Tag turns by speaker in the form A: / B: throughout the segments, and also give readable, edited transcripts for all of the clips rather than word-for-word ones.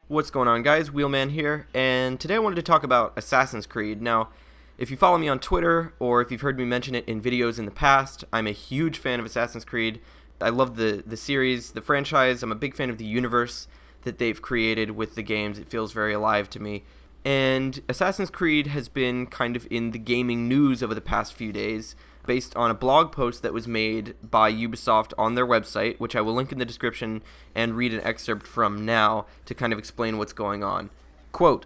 A: What's going on, guys? Wheelman here, and today I wanted to talk about Assassin's Creed. Now, if you follow me on Twitter, or if you've heard me mention it in videos in the past, I'm a huge fan of Assassin's Creed. I love the series, the franchise. I'm a big fan of the universe that they've created with the games. It feels very alive to me. And Assassin's Creed has been kind of in the gaming news over the past few days, based on a blog post that was made by Ubisoft on their website, which I will link in the description and read an excerpt from now to kind of explain what's going on. Quote,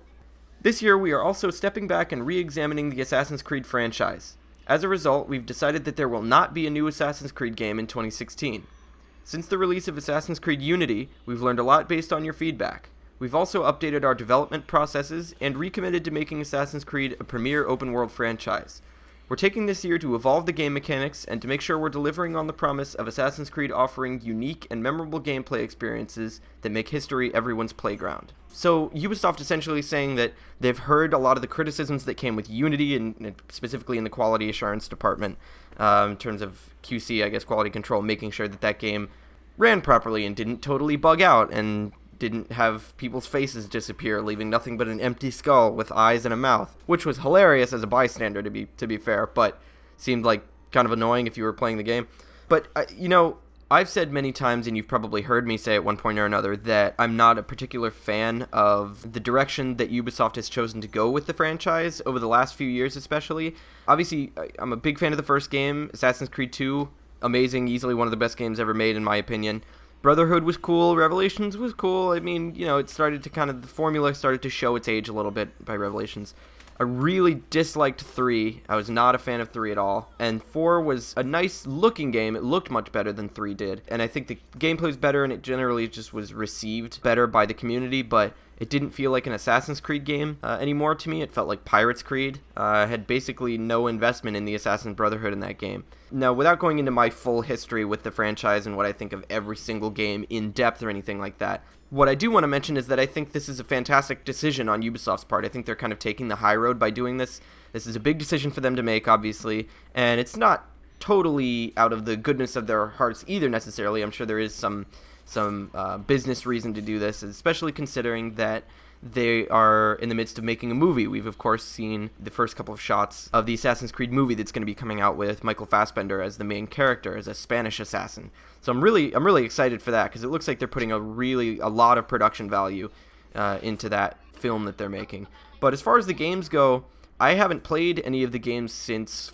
A: "This year we are also stepping back and re-examining the Assassin's Creed franchise. As a result, we've decided that there will not be a new Assassin's Creed game in 2016. Since the release of Assassin's Creed Unity, we've learned a lot based on your feedback. We've also updated our development processes and recommitted to making Assassin's Creed a premier open-world franchise. We're taking this year to evolve the game mechanics and to make sure we're delivering on the promise of Assassin's Creed offering unique and memorable gameplay experiences that make history everyone's playground." So Ubisoft essentially saying that they've heard a lot of the criticisms that came with Unity, and specifically in the quality assurance department, in terms of QC, I guess, quality control, making sure that that game ran properly and didn't totally bug out and didn't have people's faces disappear, leaving nothing but an empty skull with eyes and a mouth, which was hilarious as a bystander, to be fair, but seemed like kind of annoying if you were playing the game. But, I've said many times, and you've probably heard me say at one point or another, that I'm not a particular fan of the direction that Ubisoft has chosen to go with the franchise over the last few years especially. Obviously, I'm a big fan of the first game, Assassin's Creed 2, amazing, easily one of the best games ever made in my opinion. Brotherhood was cool, Revelations was cool. I mean, it started to the formula started to show its age a little bit by Revelations. I really disliked 3. I was not a fan of 3 at all. And 4 was a nice looking game. It looked much better than 3 did. And I think the gameplay's better, and it generally just was received better by the community, but it didn't feel like an Assassin's Creed game anymore to me. It felt like Pirates Creed. I had basically no investment in the Assassin Brotherhood in that game. Now, without going into my full history with the franchise and what I think of every single game in depth or anything like that, what I do want to mention is that I think this is a fantastic decision on Ubisoft's part. I think they're kind of taking the high road by doing this. This is a big decision for them to make, obviously, and it's not totally out of the goodness of their hearts either, necessarily. I'm sure there is some business reason to do this, especially considering that they are in the midst of making a movie. We've, of course, seen the first couple of shots of the Assassin's Creed movie that's going to be coming out with Michael Fassbender as the main character, as a Spanish assassin. So I'm really excited for that, because it looks like they're putting a lot of production value into that film that they're making. But as far as the games go, I haven't played any of the games since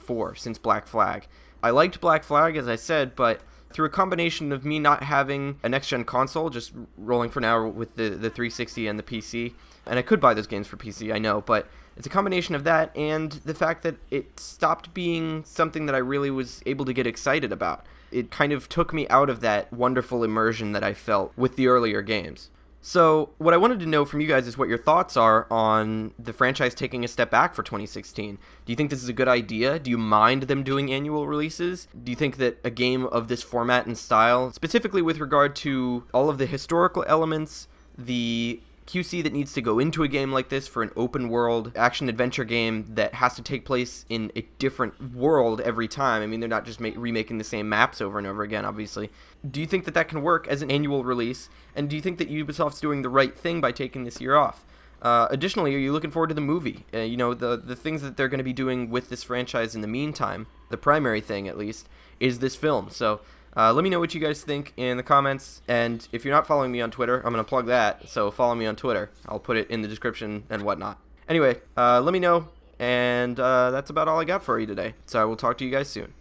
A: Black Flag. I liked Black Flag, as I said, but through a combination of me not having a next-gen console, just rolling for now with the 360 and the PC, and I could buy those games for PC, I know, but it's a combination of that and the fact that it stopped being something that I really was able to get excited about. It kind of took me out of that wonderful immersion that I felt with the earlier games. So what I wanted to know from you guys is what your thoughts are on the franchise taking a step back for 2016. Do you think this is a good idea? Do you mind them doing annual releases? Do you think that a game of this format and style, specifically with regard to all of the historical elements, the QC that needs to go into a game like this for an open world action-adventure game that has to take place in a different world every time. I mean, they're not just remaking the same maps over and over again, obviously. Do you think that that can work as an annual release? And do you think that Ubisoft's doing the right thing by taking this year off? Additionally, are you looking forward to the movie? The things that they're going to be doing with this franchise in the meantime, the primary thing at least, is this film. So let me know what you guys think in the comments, and if you're not following me on Twitter, I'm going to plug that, so follow me on Twitter. I'll put it in the description and whatnot. Anyway, let me know, and that's about all I got for you today, so I will talk to you guys soon.